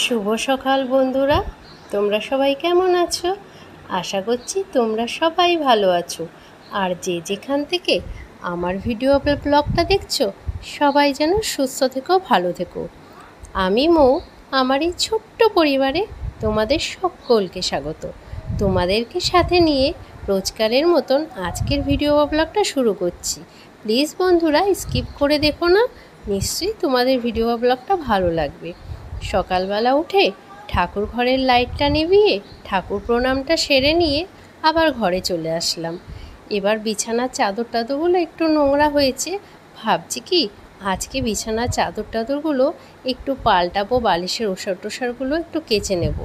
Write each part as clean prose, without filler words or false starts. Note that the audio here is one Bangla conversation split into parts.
শুভ সকাল বন্ধুরা, তোমরা সবাই কেমন আছো? আশা করছি তোমরা সবাই ভালো আছো। আর যে যেখান থেকে আমার ভিডিও ব্লগটা দেখছো, সবাই যেন সুস্থ থেকো, ভালো থেকো। আমি মৌ, আমার এই ছোট্ট পরিবারে তোমাদের সকলকে স্বাগত। তোমাদেরকে সাথে নিয়ে রোজকারের মতন আজকের ভিডিও ব্লগটা শুরু করছি। প্লিজ বন্ধুরা, স্কিপ করে দেখো না, নিশ্চয়ই তোমাদের ভিডিও ব্লগটা ভালো লাগবে। সকালবেলা উঠে ঠাকুর ঘরের লাইটটা নিভিয়ে ঠাকুর প্রণামটা সেরে নিয়ে আবার ঘরে চলে আসলাম। এবার বিছানার চাদর টাদরগুলো একটু নোংরা হয়েছে, ভাবছি কি আজকে বিছানার চাদর টাদরগুলো একটু পাল্টাবো, বালিশের ওষার টোষারগুলো একটু কেচে নেব।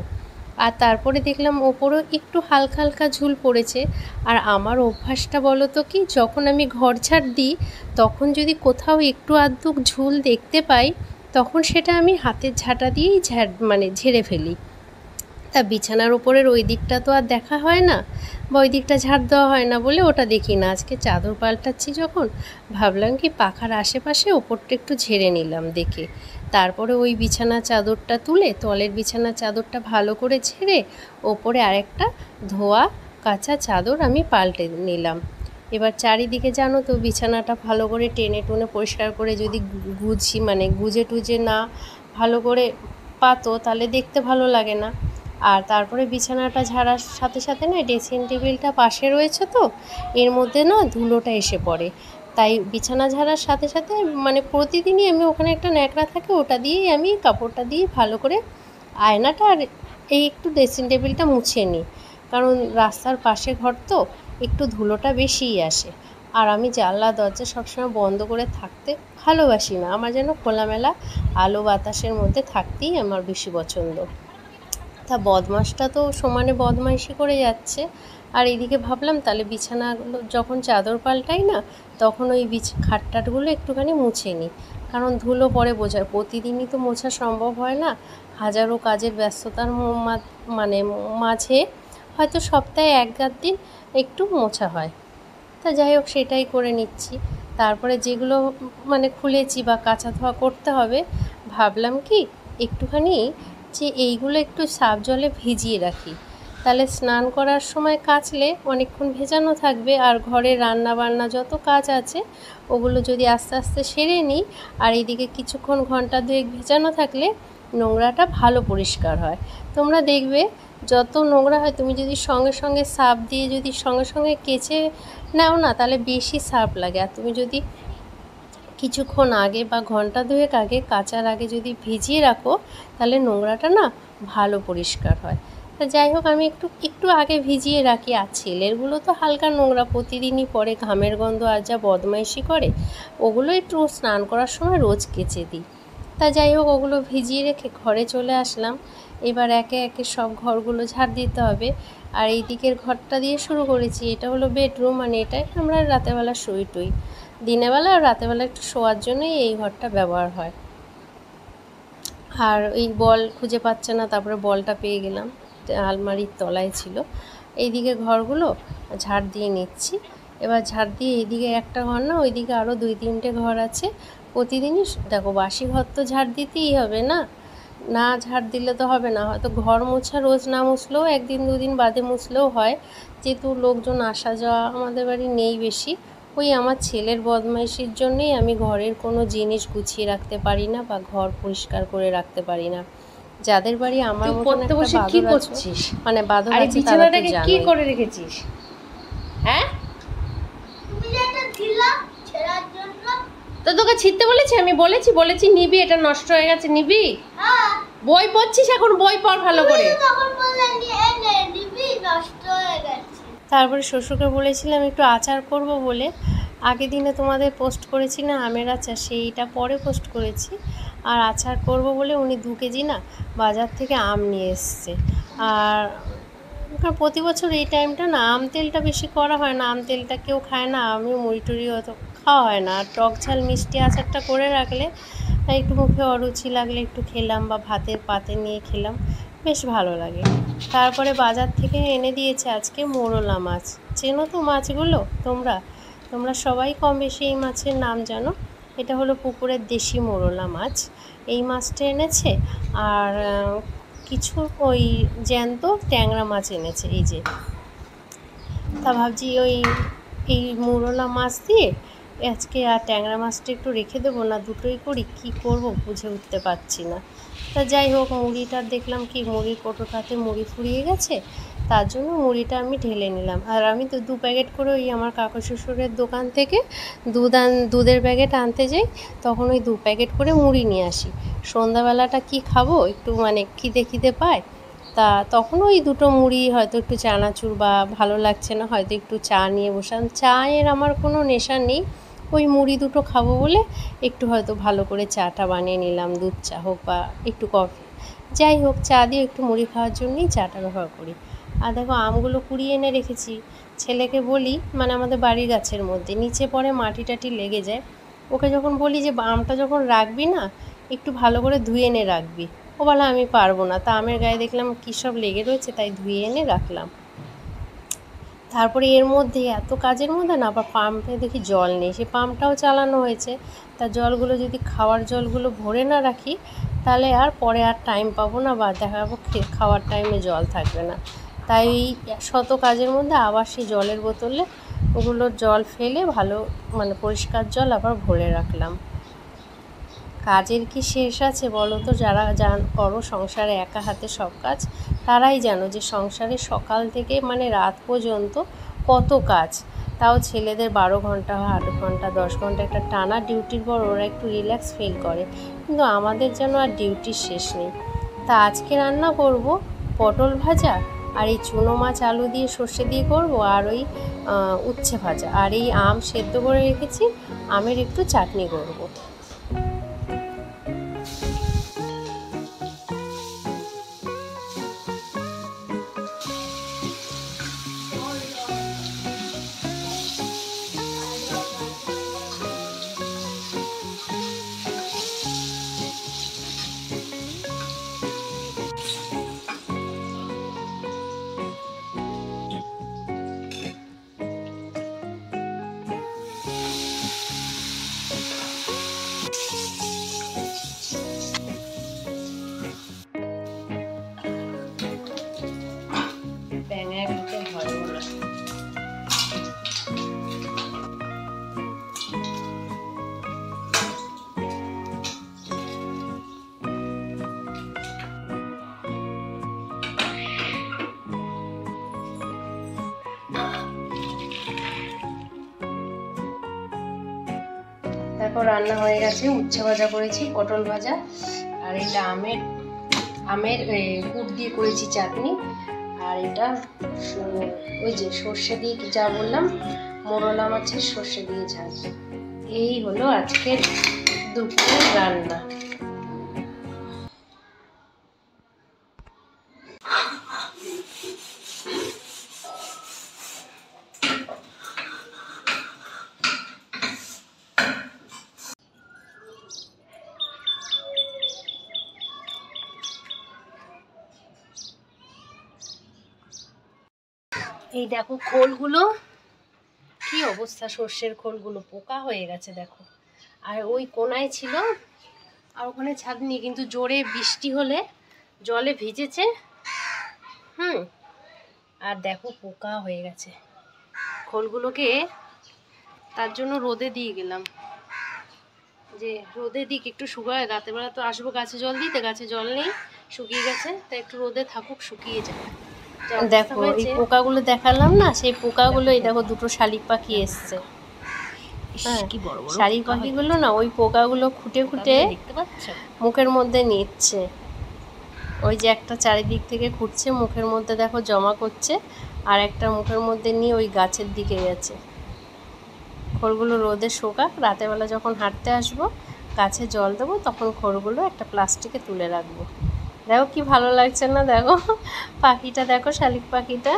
আর তারপরে দেখলাম ওপরও একটু হালকা হালকা ঝুল পড়েছে। আর আমার অভ্যাসটা বলো তো কি, যখন আমি ঘর ঝাড় দিই তখন যদি কোথাও একটু আধটু ঝুল দেখতে পাই, তখন সেটা আমি হাতের ঝাঁটা দিয়েই ঝেড়ে ফেলি। তা বিছানার উপরের ওই দিকটা তো আর দেখা হয় না, বা ওই দিকটা ঝাড় দেওয়া হয় না বলে ওটা দেখি না। আজকে চাদর পাল্টাচ্ছি যখন, ভাবলাম কি পাখার আশেপাশে ওপরটা একটু ঝেড়ে নিলাম দেখে। তারপরে ওই বিছানার চাদরটা তুলে তলের বিছানার চাদরটা ভালো করে ঝেড়ে ওপরে আরেকটা ধোয়া কাঁচা চাদর আমি পাল্টে নিলাম। এবার চারিদিকে জানো তো, বিছানাটা ভালো করে টেনে টুনে পরিষ্কার করে যদি গুজে টুজে না ভালো করে পাতো, তাহলে দেখতে ভালো লাগে না। আর তারপরে বিছানাটা ঝাড়ার সাথে সাথে না, ড্রেসিং টেবিলটা পাশে রয়েছে তো, এর মধ্যে না ধুলোটা এসে পড়ে। তাই বিছানা ঝাড়ার সাথে সাথে প্রতিদিনই আমি ওখানে একটা ন্যাকড়া থাকে, ওটা দিয়েই আমি কাপড়টা দিয়ে ভালো করে আয়নাটা আর এই একটু ড্রেসিং টেবিলটা মুছে নিই। কারণ রাস্তার পাশে ঘর তো, একটু ধুলোটা বেশিই আসে। আর আমি জানলা দরজা সবসময় বন্ধ করে থাকতে ভালোবাসি না, আমার যেন খোলামেলা আলো বাতাসের মধ্যে থাকতেই আমার বেশি পছন্দ। তা বদমাসটা তো সমানে বদমাইশি করে যাচ্ছে। আর এদিকে ভাবলাম তাহলে বিছানাগুলো যখন চাদর পাল্টাই না, তখন ওই খাটটাটগুলো একটুখানি মুছে নিই। কারণ ধুলো পরে বোঝায়, প্রতিদিনই তো মোছা সম্ভব হয় না। হাজারো কাজের ব্যস্ততার মাঝে হয়তো সপ্তাহে এক আধ দিন একটু মোছা হয়। তা যাই হোক, সেটাই করে নিচ্ছি। তারপরে যেগুলো খুলেছি বা কাচা ধোয়া করতে হবে, ভাবলাম কি একটুখানি যে এইগুলো একটু সার্ফ জলে ভিজিয়ে রাখি, তাহলে স্নান করার সময় কাচলে অনেকক্ষণ ভেজানো থাকবে। আর ঘরে রান্না বান্না যত কাজ আছে ওগুলো যদি আস্তে আস্তে সেরে নিই, আর এইদিকে কিছুক্ষণ ঘন্টা দুয়েক ভেজানো থাকলে নোংরাটা ভালো পরিষ্কার হয়। তোমরা দেখবে যত নোংরা হয়, তুমি যদি সঙ্গে সঙ্গে সার্ফ দিয়ে যদি সঙ্গে সঙ্গে কেচে নাও না, তাহলে বেশি সার্ফ লাগে। আর তুমি যদি কিছুক্ষণ আগে বা ঘন্টা দুয়েক আগে কাচার আগে যদি ভিজিয়ে রাখো, তাহলে নোংরাটা না ভালো পরিষ্কার হয়। তা যাই হোক, আমি একটু আগে ভিজিয়ে রাখি। আর ছেলেরগুলো তো হালকা নোংরা, প্রতিদিনই পরে, ঘামের গন্ধ আর যা বদমাইশি করে, ওগুলো একটু স্নান করার সময় রোজ কেচে দিই। তা যাই হোক, ওগুলো ভিজিয়ে রেখে ঘরে চলে আসলাম। এবার একে একে সব ঘরগুলো ঝাড় দিতে হবে। আর এই দিকের ঘরটা দিয়ে শুরু করেছি। এটা হলো বেডরুম, এটাই আমরা রাতেরবেলা শুই টুই। দিনের বেলা আর রাতেরবেলা একটু শোয়ার জন্যই এই ঘরটা ব্যবহার হয়। আর এই বল খুঁজে পাচ্ছে না, তারপরে বলটা পেয়ে গেলাম, আলমারির তলায় ছিল। এইদিকে ঘরগুলো ঝাড় দিয়ে নিচ্ছি। এবার ঝাড় দিয়ে এইদিকে একটা ঘর না, ওইদিকে আরও 2-3টে ঘর আছে। প্রতিদিনই দেখো, বাসি ঘর তো ঝাড় দিতেই হবে না, না ঝাড় দিলে তো হবে না। হয়তো ঘর মোছা রোজ না মুছলেও একদিন দুদিন বাদে মুছলেও হয়, যেহেতু লোকজন আসা যাওয়া আমাদের বাড়ি নেই বেশি। ওই আমার ছেলের বদমাইশির জন্যেই আমি ঘরের কোনো জিনিস গুছিয়ে রাখতে পারি না বা ঘর পরিষ্কার করে রাখতে পারি না। যাদের বাড়ি আমার মতন একটা বাদর আছে, বাদর আছে, তারা তো জানে। কি করে রেখেছিস? হ্যাঁ, তো তোকে ছিঁড়তে বলেছি? আমি বলেছি নিবি, এটা নষ্ট হয়ে গেছে, নিবি? বই পড়ছিস এখন, বই পড় ভালো করে। তারপরে শ্বশুরকে বলেছিলাম একটু আচার করব বলে, আগের দিনে তোমাদের পোস্ট করেছি না আমের আচার, সেইটা পরে পোস্ট করেছি। আর আচার করব বলে উনি 2 কেজি না বাজার থেকে আম নিয়ে এসছে। আর প্রতি বছর এই টাইমটা না আম তেলটা বেশি করা হয় না, আম তেলটা কেউ খায় না, আমিও মুড়ি টুড়ি অত খাওয়া হয় না। আর টক ঝাল মিষ্টি আচারটা করে রাখলে একটু মুখে অরুচি লাগলে একটু খেলাম, বা ভাতের পাতে নিয়ে খেলাম, বেশ ভালো লাগে। তারপরে বাজার থেকে এনে দিয়েছে আজকে মোরলা মাছ। চেনো তো মাছগুলো তোমরা সবাই কম বেশি এই মাছের নাম জানো। এটা হলো পুকুরের দেশি মোরলা মাছ। এই মাছটা এনেছে, আর কিছু ওই জ্যান্ত ট্যাংরা মাছ এনেছে। এই যে, তা ভাবছি এই মোরলা মাছ দিয়ে আজকে আর ট্যাংরা মাছটা একটু রেখে দেবো, না দুটোই করি, কি করব বুঝে উঠতে পারছি না। তা যাই হোক, মুড়িটার দেখলাম কি মুড়ির কৌটোটাতে মুড়ি ফুরিয়ে গেছে, তার জন্য মুড়িটা আমি ঢেলে নিলাম। আর আমি তো 2 প্যাকেট করে ওই আমার কাকা শ্বশুরের দোকান থেকে দুধের প্যাকেট আনতে যাই, তখন ওই 2 প্যাকেট করে মুড়ি নিয়ে আসি। সন্ধ্যাবেলাটা কি খাবো, একটু মানে খিদে পায়, তা তখন ওই দুটো মুড়ি, হয়তো একটু চানাচুর, বা ভালো লাগছে না হয়তো একটু চা নিয়ে বসলাম। চায়ের আমার কোনো নেশা নেই, ওই মুড়ি দুটো খাবো বলে একটু হয়তো ভালো করে চাটা বানিয়ে নিলাম, দুধ চা হোক বা একটু কফি, যাই হোক চা দিয়ে একটু মুড়ি খাওয়ার জন্যই চাটা ব্যবহার করি। আর দেখো আমগুলো কুড়িয়ে এনে রেখেছি, ছেলেকে বলি, মানে আমাদের বাড়ির গাছের মধ্যে নিচে পড়ে মাটি টাটি লেগে যায়, ওকে যখন বলি যে আমটা যখন রাখবি না একটু ভালো করে ধুয়ে এনে রাখবি, ও বলে আমি পারবো না। তা আমের গায়ে দেখলাম কী সব লেগে রয়েছে, তাই ধুয়ে এনে রাখলাম। তারপরে এর মধ্যে এত কাজের মধ্যে না আবার পাম্পে দেখি জল নেই, সে পাম্পটাও চালানো হয়েছে, তা জলগুলো যদি খাওয়ার জলগুলো ভরে না রাখি তাহলে আর পরে আর টাইম পাবো না, বা দেখা যাবো খাওয়ার টাইমে জল থাকবে না। তাই শত কাজের মধ্যে আবার সেই জলের বোতলে ওগুলোর জল ফেলে ভালো মানে পরিষ্কার জল আবার ভরে রাখলাম। কাজের কি শেষ আছে বলো তো? যারা করো সংসারে একা হাতে সব কাজ, তারাই জানো যে সংসারে সকাল থেকে মানে রাত পর্যন্ত কত কাজ। তাও ছেলেদের 12 ঘন্টা 8 ঘন্টা 10 ঘন্টা একটা টানা ডিউটির পর ওরা একটু রিল্যাক্স ফিল করে, কিন্তু আমাদের যেন আর ডিউটির শেষ নেই। তা আজকে রান্না করব পটল ভাজা, আর এই চুনো মাছ আলু দিয়ে সর্ষে দিয়ে করব, আর ওই উচ্ছে ভাজা, আর এই আম সেদ্ধ করে রেখেছি, আমের একটু চাটনি করব। তারপর রান্না হয়ে গেছে, উচ্ছে ভাজা করেছি, পটল ভাজা, আর এটা আমের গুড় দিয়ে করেছি চাটনি, আর এটা ওই যে সর্ষে দিয়ে কি যা বললাম, মোরলা মাছের সর্ষে দিয়ে ঝাল। এই হলো আজকের দুপুরের রান্না। এই দেখো খোলগুলো কি অবস্থা, সর্ষের খোলগুলো পোকা হয়ে গেছে দেখো। আর ওই কোনায় ছিল, আর ওখানে ছাদ নিয়ে, কিন্তু জোরে বৃষ্টি হলে জলে ভিজেছে, আর দেখো পোকা হয়ে গেছে খোলগুলোকে। তার জন্য রোদে দিয়ে গেলাম, যে রোদে দিক একটু শুকায়, রাতের বেলা তো আসবো গাছে জল দিতে, গাছে জল নেই, শুকিয়ে গেছে, তাই একটু রোদে থাকুক, শুকিয়ে যাবে। দেখো এই পোকাগুলো দেখালাম না, সেই পোকাগুলো এই দেখো দুটো শালিক পাখি এসছে, শালিক পাখিগুলো না ওই পোকাগুলো খুঁটে দেখতে পাচ্ছ মুখের মধ্যে নিচ্ছে, ওই যে একটা চারিদিক থেকে খুঁটছে মুখের মধ্যে দেখো জমা করছে, আর একটা মুখের মধ্যে নিয়ে ওই গাছের দিকে গেছে। খড়গুলো রোদে শোকাক, রাতেরবেলা যখন হাঁটতে আসবো গাছে জল দেবো, তখন খড়গুলো একটা প্লাস্টিকে তুলে রাখবো। দেখো কি ভালো লাগছে না, দেখো পাখিটা, দেখো শালিক পাখিটা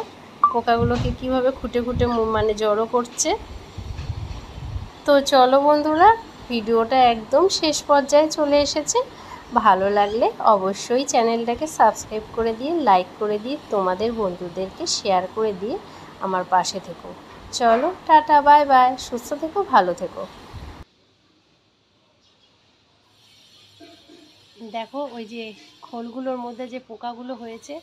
পোকাগুলোকে কিভাবে খুঁটে মানে জড়ো করছে। তো চলো বন্ধুরা, ভিডিওটা একদম শেষ পর্যায়ে চলে এসেছে। ভালো লাগলে অবশ্যই চ্যানেলটাকে সাবস্ক্রাইব করে দিয়ে, লাইক করে দিয়ে, তোমাদের বন্ধুদেরকে শেয়ার করে দিয়ে আমার পাশে থেকো। চলো টাটা, বাই বাই, সুস্থ থেকো, ভালো থেকো। দেখো ওই যে খোলগুলোর মধ্যে যে পোকাগুলো হয়েছে,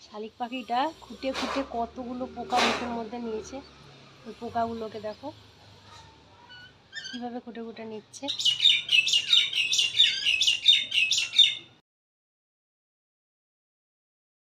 শালিক পাখিটা খুঁটে খুঁটে কতগুলো পোকা মুখের মধ্যে নিয়েছে। ওই পোকাগুলোকে দেখো কীভাবে খুঁটে খুঁটে নিচ্ছে।